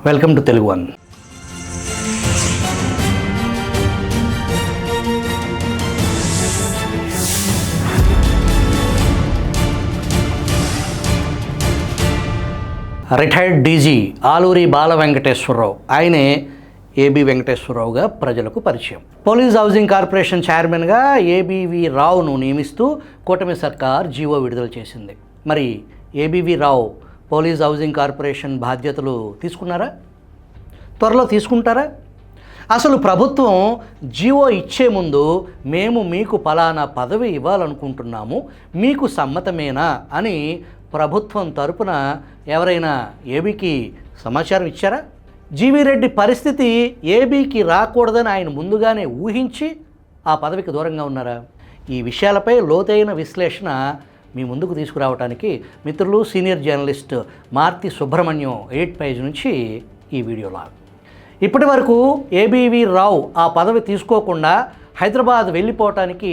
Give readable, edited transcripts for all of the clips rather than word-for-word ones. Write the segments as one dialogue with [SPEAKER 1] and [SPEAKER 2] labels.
[SPEAKER 1] Welcome to Telugu one. Retired DG Aluri Bala Venkateswara Rao, ఆయనే AB వెంకటేశ్వరరావుగా ప్రజలకు పరిచయం. పోలీస్ హౌసింగ్ కార్పొరేషన్ చైర్మన్గా ఏబీవీ రావును నియమిస్తూ కూటమి సర్కార్ జీవో విడుదల చేసింది. మరి ABV Rao police housing corporation బాధ్యతలు తీసుకున్నారా? త్వరలో తీసుకుంటారా? అసలు ప్రభుత్వం జీవో ఇచ్చే ముందు మేము మీకు పలానా పదవి ఇవ్వాలనుకుంటున్నాము, మీకు సమ్మతమేనా అని ప్రభుత్వం తరపున ఎవరైనా ఏబీకి సమాచారం ఇచ్చారా? జీవీ రెడ్డి పరిస్థితి ఏబీకి రాకూడదని ఆయన ముందుగానే ఊహించి ఆ పదవికి దూరంగా ఉన్నారా? ఈ విషయాలపై లోతైన విశ్లేషణ మీ ముందుకు తీసుకురావడానికి మిత్రులు senior journalist Maruti Subrahmanyam 8 page నుంచి ఈ వీడియోలో. ఇప్పటి వరకు ఏబీవీ రావు ఆ పదవి తీసుకోకుండా హైదరాబాద్ వెళ్ళిపోవటానికి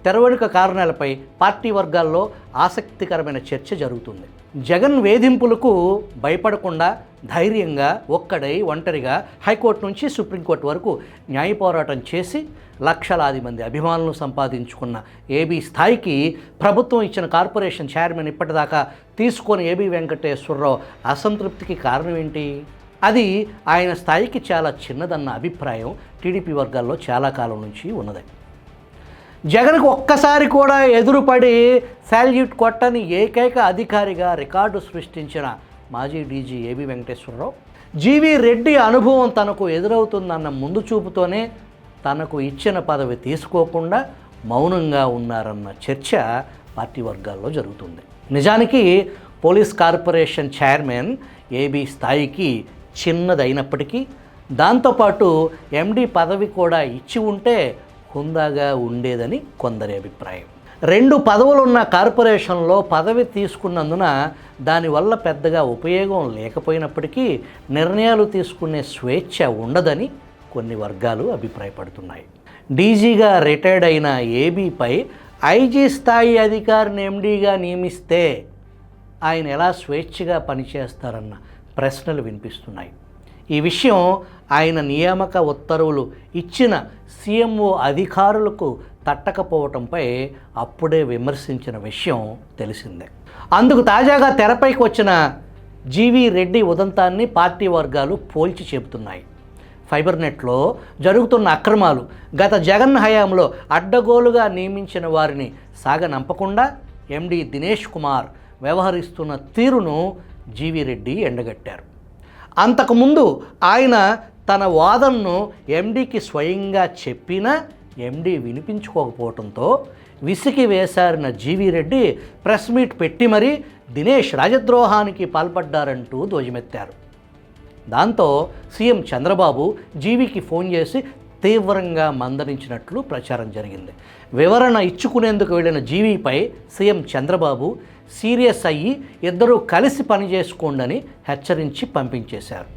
[SPEAKER 1] తెరవెనుక కారణాలపై పార్టీ వర్గాల్లో ఆసక్తికరమైన చర్చ జరుగుతుంది. జగన్ వేధింపులకు భయపడకుండా ధైర్యంగా ఒంటరిగా హైకోర్టు నుంచి సుప్రీంకోర్టు వరకు న్యాయ పోరాటం చేసి లక్షలాది మంది అభిమానులను సంపాదించుకున్న ఏబీ స్థాయికి ప్రభుత్వం ఇచ్చిన కార్పొరేషన్ చైర్మన్ ఇప్పటిదాకా తీసుకొని ఏబీ వెంకటేశ్వరరావు అసంతృప్తికి కారణం ఏంటి? అది ఆయన స్థాయికి చాలా చిన్నదన్న అభిప్రాయం టీడీపీ వర్గాల్లో చాలా కాలం నుంచి ఉన్నది. జగన్కు ఒక్కసారి కూడా ఎదురుపడి శాల్యూట్ కొట్టని ఏకైక అధికారిగా రికార్డు సృష్టించిన మాజీ DG AB Venkateswararao, GV Reddy అనుభవం తనకు ఎదురవుతుందన్న ముందు చూపుతోనే తనకు ఇచ్చిన పదవి తీసుకోకుండా మౌనంగా ఉన్నారన్న చర్చ పార్టీ వర్గాల్లో జరుగుతుంది. నిజానికి పోలీస్ కార్పొరేషన్ చైర్మన్ ఏబీ స్థాయికి చిన్నదైనప్పటికీ దాంతోపాటు ఎండీ పదవి కూడా ఇచ్చి ఉంటే హుందాగా ఉండేదని కొందరి అభిప్రాయం. 2 పదవులున్న కార్పొరేషన్లో పదవి తీసుకున్నందున దానివల్ల పెద్దగా ఉపయోగం లేకపోయినప్పటికీ నిర్ణయాలు తీసుకునే స్వేచ్ఛ ఉండదని కొన్ని వర్గాలు అభిప్రాయపడుతున్నాయి. డీజీగా రిటైర్డ్ అయిన ఏబీపై ఐజీ స్థాయి అధికారిని ఎండీగా నియమిస్తే ఆయన ఎలా స్వేచ్ఛగా పనిచేస్తారన్న ప్రశ్నలు వినిపిస్తున్నాయి. ఈ విషయం ఆయన నియామక ఉత్తర్వులు ఇచ్చిన సీఎంఓ అధికారులకు తట్టకపోవటంపై అప్పుడే విమర్శించిన విషయం తెలిసిందే. అందుకు తాజాగా తెరపైకి వచ్చిన జీవీ రెడ్డి ఉదంతాన్ని పార్టీ వర్గాలు పోల్చి చెబుతున్నాయి. ఫైబర్ నెట్లో జరుగుతున్న అక్రమాలు, గత జగన్ హయాంలో అడ్డగోలుగా నియమించిన వారిని సాగనంపకుండా ఎండీ దినేష్ కుమార్ వ్యవహరిస్తున్న తీరును జీవీ రెడ్డి ఎండగట్టారు. అంతకుముందు ఆయన తన వాదనను ఎండీకి స్వయంగా చెప్పినా ఎండీ వినిపించుకోకపోవడంతో విసికి వేశారిన జీవీ రెడ్డి ప్రెస్ మీట్ పెట్టి మరీ దినేష్ రాజద్రోహానికి పాల్పడ్డారంటూ ధ్వజమెత్తారు. దాంతో సీఎం చంద్రబాబు జీవీకి ఫోన్ చేసి తీవ్రంగా మందలించినట్లు ప్రచారం జరిగింది. వివరణ ఇచ్చుకునేందుకు వెళ్ళిన జీవీపై సీఎం చంద్రబాబు సీరియస్ అయ్యి ఇద్దరూ కలిసి పనిచేసుకోండని హెచ్చరించి పంపించేశారు.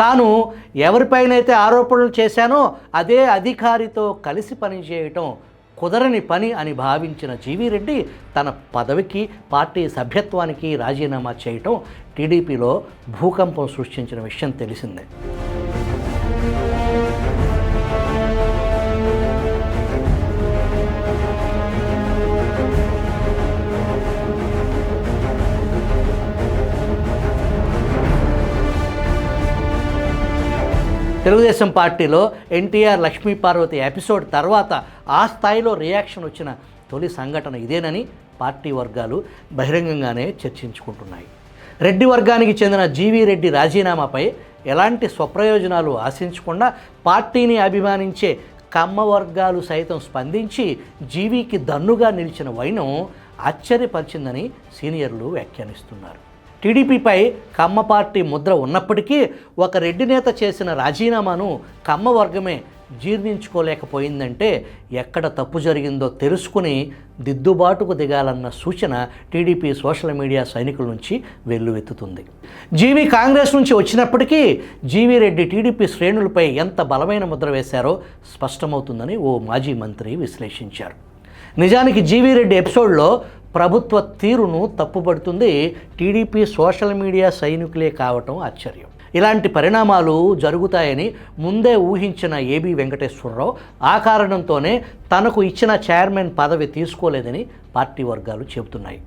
[SPEAKER 1] తాను ఎవరిపైనైతే ఆరోపణలు చేశానో అదే అధికారితో కలిసి పనిచేయటం కుదరని పని అని భావించిన జీవీ రెడ్డి తన పదవికి పార్టీ సభ్యత్వానికి రాజీనామా చేయటం టీడీపీలో భూకంపం సృష్టించిన విషయం తెలిసిందే. తెలుగుదేశం పార్టీలో ఎన్టీఆర్ లక్ష్మీపార్వతి ఎపిసోడ్ తర్వాత ఆ స్థాయిలో రియాక్షన్ వచ్చిన తొలి సంఘటన ఇదేనని పార్టీ వర్గాలు బహిరంగంగానే చర్చించుకుంటున్నాయి. రెడ్డి వర్గానికి చెందిన జీవీ రెడ్డి రాజీనామాపై ఎలాంటి స్వప్రయోజనాలు ఆశించకుండా పార్టీని అభిమానించే కమ్మ వర్గాలు సైతం స్పందించి జీవీకి దన్నుగా నిలిచిన వైనం ఆశ్చర్యపరిచిందని సీనియర్లు వ్యాఖ్యానిస్తున్నారు. టీడీపీపై కమ్మ పార్టీ ముద్ర ఉన్నప్పటికీ ఒక రెడ్డి నేత చేసిన రాజీనామాను కమ్మ వర్గమే జీర్ణించుకోలేకపోయిందంటే ఎక్కడ తప్పు జరిగిందో తెలుసుకుని దిద్దుబాటుకు దిగాలన్న సూచన టీడీపీ సోషల్ మీడియా సైనికుల నుంచి వెల్లువెత్తుతుంది. జీవీ కాంగ్రెస్ నుంచి వచ్చినప్పటికీ జీవీ రెడ్డి టీడీపీ శ్రేణులపై ఎంత బలమైన ముద్ర వేశారో స్పష్టమవుతుందని ఓ మాజీ మంత్రి విశ్లేషించారు. నిజానికి జీవీ రెడ్డి ఎపిసోడ్లో ప్రభుత్వ తీరును తప్పుపడుతుంది టీడీపీ సోషల్ మీడియా సైనికులే కావటం ఆశ్చర్యం. ఇలాంటి పరిణామాలు జరుగుతాయని ముందే ఊహించిన ఏబి వెంకటేశ్వరరావు ఆ కారణంతోనే తనకు ఇచ్చిన చైర్మన్ పదవి తీసుకోలేదని పార్టీ వర్గాలు చెబుతున్నాయి.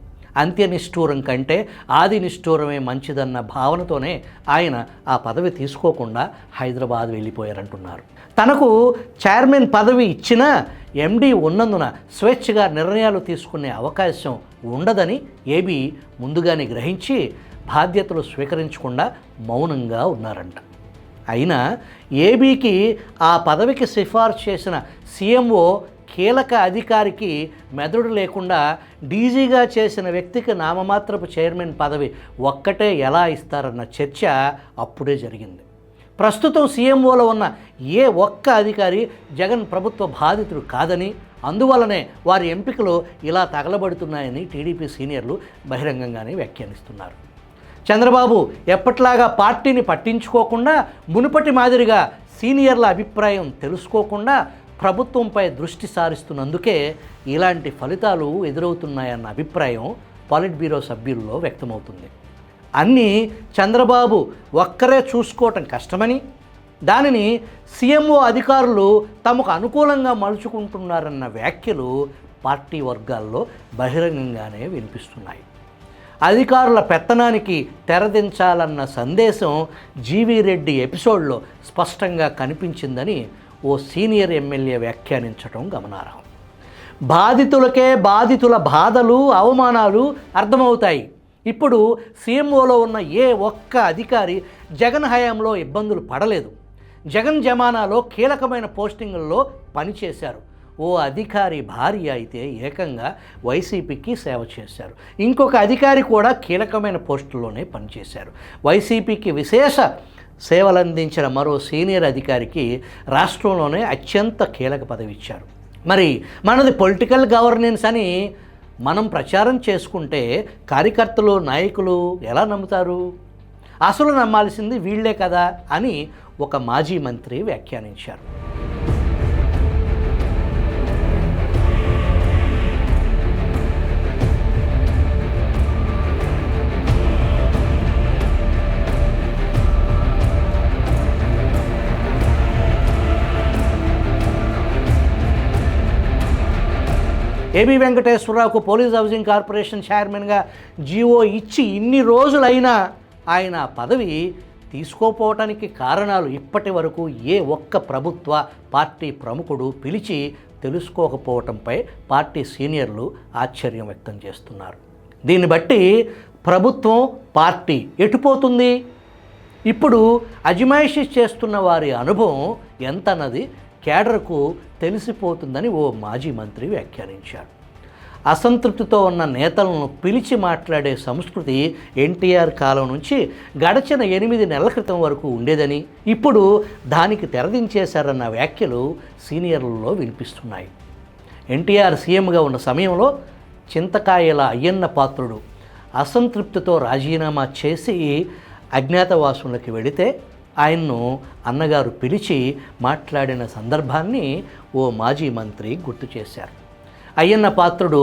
[SPEAKER 1] అంత్యనిష్ఠూరం కంటే ఆది నిష్ఠూరమే మంచిదన్న భావనతోనే ఆయన ఆ పదవి తీసుకోకుండా హైదరాబాద్ వెళ్ళిపోయారంటున్నారు. తనకు చైర్మన్ పదవి ఇచ్చినా ఎండీ ఉన్నందున స్వేచ్ఛగా నిర్ణయాలు తీసుకునే అవకాశం ఉండదని ఏబీ ముందుగానే గ్రహించి బాధ్యతలు స్వీకరించకుండా మౌనంగా ఉన్నారంట. అయినా ఏబీకి ఆ పదవికి సిఫార్సు చేసిన సీఎంఓ కీలక అధికారికి మెదడు లేకుండా డీజీగా చేసిన వ్యక్తికి నామమాత్రపు చైర్మన్ పదవి ఒక్కటే ఎలా ఇస్తారన్న చర్చ అప్పుడే జరిగింది. ప్రస్తుతం సీఎంఓలో ఉన్న ఏ ఒక్క అధికారి జగన్ ప్రభుత్వ బాధితుడు కాదని, అందువల్లనే వారి ఎంపికలు ఇలా తగలబడుతున్నాయని టీడీపీ సీనియర్లు బహిరంగంగానే వ్యాఖ్యానిస్తున్నారు. చంద్రబాబు ఎప్పట్లాగా పార్టీని పట్టించుకోకుండా, మునుపటి మాదిరిగా సీనియర్ల అభిప్రాయం తెలుసుకోకుండా ప్రభుత్వంపై దృష్టి సారిస్తున్నందుకే ఇలాంటి ఫలితాలు ఎదురవుతున్నాయన్న అభిప్రాయం పాలిట్ బ్యూరో సభ్యుల్లో వ్యక్తమవుతుంది. అన్నీ చంద్రబాబు ఒక్కరే చూసుకోవటం కష్టమని, దానిని సీఎంఓ అధికారులు తమకు అనుకూలంగా మలుచుకుంటున్నారన్న వ్యాఖ్యలు పార్టీ వర్గాల్లో బహిరంగంగానే వినిపిస్తున్నాయి. అధికారుల పెత్తనానికి తెరదించాలన్న సందేశం జీవీ రెడ్డి ఎపిసోడ్లో స్పష్టంగా కనిపించిందని ఓ సీనియర్ ఎమ్మెల్యే వ్యాఖ్యానించడం గమనార్హం. బాధితులకే బాధితుల బాధలు, అవమానాలు అర్థమవుతాయి. ఇప్పుడు సీఎంఓలో ఉన్న ఏ ఒక్క అధికారి జగన్ హయాంలో ఇబ్బందులు పడలేదు. జగన్ జమానాలో కీలకమైన పోస్టింగుల్లో పనిచేశారు. ఓ అధికారి భార్య అయితే ఏకంగా వైసీపీకి సేవ చేశారు. ఇంకొక అధికారి కూడా కీలకమైన పోస్టుల్లోనే పనిచేశారు. వైసీపీకి విశేష సేవలందించిన మరో సీనియర్ అధికారికి రాష్ట్రంలోనే అత్యంత కీలక పదవి ఇచ్చారు. మరి మనది పొలిటికల్ గవర్నెన్స్ అని మనం ప్రచారం చేసుకుంటే కార్యకర్తలు, నాయకులు ఎలా నమ్ముతారు? అసలు నమ్మాల్సింది వీళ్లే కదా అని ఒక మాజీ మంత్రి వ్యాఖ్యానించారు. ఏబీ వెంకటేశ్వరరావుకు పోలీస్ హౌసింగ్ కార్పొరేషన్ చైర్మన్గా జీవో ఇచ్చి ఇన్ని రోజులైనా ఆయన పదవి తీసుకోపోవటానికి కారణాలు ఇప్పటి వరకు ఏ ఒక్క ప్రభుత్వ పార్టీ ప్రముఖుడు పిలిచి తెలుసుకోకపోవటంపై పార్టీ సీనియర్లు ఆశ్చర్యం వ్యక్తం చేస్తున్నారు. దీన్ని బట్టి ప్రభుత్వం, పార్టీ ఎటుపోతుంది? ఇప్పుడు అజమాయిషీ చేస్తున్న వారి అనుభవం ఎంతన్నది కేడర్కు తెలిసిపోతుందని ఓ మాజీ మంత్రి వ్యాఖ్యానించారు. అసంతృప్తితో ఉన్న నేతలను పిలిచి మాట్లాడే సంస్కృతి ఎన్టీఆర్ కాలం నుంచి గడచిన 8 నెలల క్రితం వరకు ఉండేదని, ఇప్పుడు దానికి తెరదించేశారన్న వ్యాఖ్యలు సీనియర్లలో వినిపిస్తున్నాయి. ఎన్టీఆర్ సీఎంగా ఉన్న సమయంలో చింతకాయల అయ్యన్న పాత్రుడు అసంతృప్తితో రాజీనామా చేసి అజ్ఞాతవాసంలోకి వెళితే ఆయన్ను అన్నగారు పిలిచి మాట్లాడిన సందర్భాన్ని ఓ మాజీ మంత్రి గుర్తు చేశారు. అయ్యన్న పాత్రుడు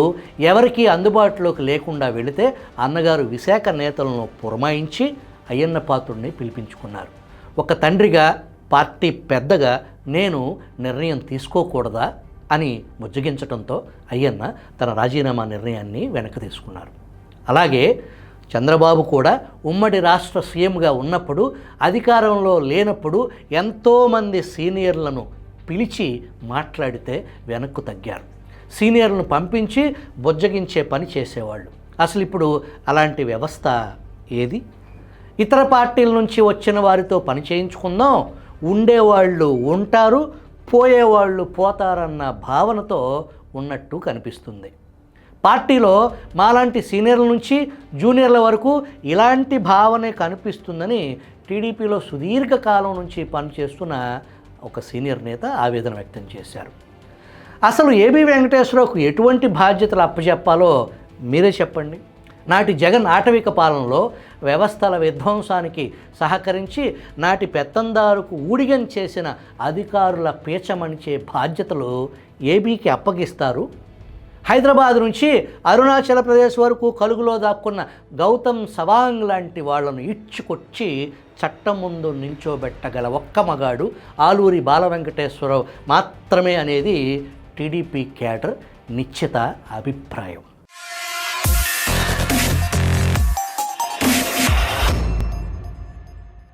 [SPEAKER 1] ఎవరికీ అందుబాటులోకి లేకుండా వెళితే అన్నగారు విశాఖ నేతలను పురమాయించి అయ్యన్న పాత్రుడిని పిలిపించుకున్నారు. ఒక తండ్రిగా, పార్టీ పెద్దగా నేను నిర్ణయం తీసుకోకూడదా అని ముజ్జగించడంతో అయ్యన్న తన రాజీనామా నిర్ణయాన్ని వెనక్కి తీసుకున్నారు. అలాగే చంద్రబాబు కూడా ఉమ్మడి రాష్ట్ర సీఎంగా ఉన్నప్పుడు, అధికారంలో లేనప్పుడు ఎంతోమంది సీనియర్లను పిలిచి మాట్లాడితే వెనక్కు తగ్గారు. సీనియర్లను పంపించి బుజ్జగించే పని చేసేవాళ్ళు. అసలు ఇప్పుడు అలాంటి వ్యవస్థ ఏది? ఇతర పార్టీల నుంచి వచ్చిన వారితో పని చేయించుకుందాం, ఉండేవాళ్ళు ఉంటారు, పోయేవాళ్ళు పోతారన్న భావనతో ఉన్నట్టు కనిపిస్తుంది. పార్టీలో మాలాంటి సీనియర్ల నుంచి జూనియర్ల వరకు ఇలాంటి భావనే కనిపిస్తుందని టీడీపీలో సుదీర్ఘకాలం నుంచి పనిచేస్తున్న ఒక సీనియర్ నేత ఆవేదన వ్యక్తం చేశారు. అసలు ఏబీ వెంకటేశ్వరరావుకు ఎటువంటి బాధ్యతలు అప్పచెప్పాలో మీరే చెప్పండి. నాటి జగన్ ఆటవిక పాలనలో వ్యవస్థల విధ్వంసానికి సహకరించి నాటి పెత్తందారుకు ఊడిగం చేసిన అధికారుల పీచమణిచే బాధ్యతలు ఏబీకి అప్పగిస్తారు. హైదరాబాద్ నుంచి అరుణాచల్ ప్రదేశ్ వరకు కలుగులో దాక్కున్న గౌతమ్ సవాంగ్ లాంటి వాళ్లను ఇచ్చుకొచ్చి చట్టం ముందు నిల్చోబెట్టగల ఒక్క మగాడు ఆలూరి బాల వెంకటేశ్వరరావు మాత్రమే అనేది టీడీపీ క్యాడర్ నిశ్చిత అభిప్రాయం.